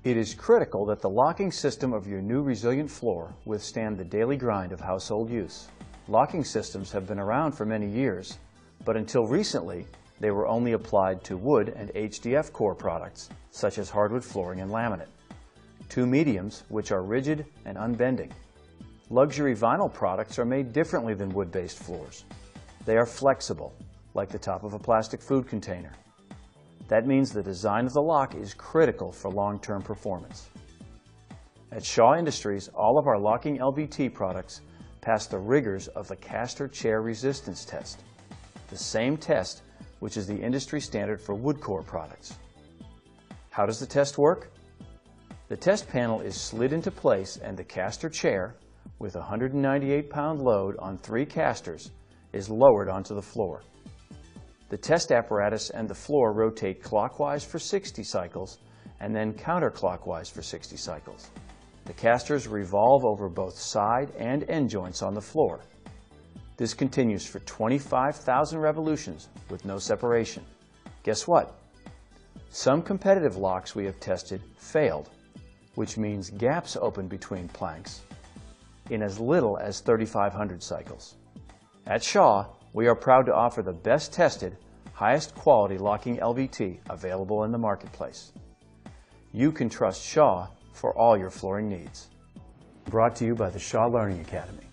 It is critical that the locking system of your new resilient floor withstand the daily grind of household use. Locking systems have been around for many years, but until recently, they were only applied to wood and HDF core products, such as hardwood flooring and laminate, two mediums which are rigid and unbending. Luxury vinyl products are made differently than wood-based floors. They are flexible, like the top of a plastic food container. That means the design of the lock is critical for long-term performance. At Shaw Industries, all of our locking LVT products pass the rigors of the Castor Chair Resistance Test, the same test which is the industry standard for wood core products. How does the test work? The test panel is slid into place and the Castor chair, with a 198-pound load on 3 casters, is lowered onto the floor. The test apparatus and the floor rotate clockwise for 60 cycles and then counterclockwise for 60 cycles. The casters revolve over both side and end joints on the floor. This continues for 25,000 revolutions with no separation. Guess what? Some competitive locks we have tested failed, which means gaps open between planks in as little as 3,500 cycles. At Shaw, we are proud to offer the best tested, highest quality locking LVT available in the marketplace. You can trust Shaw for all your flooring needs. Brought to you by the Shaw Learning Academy.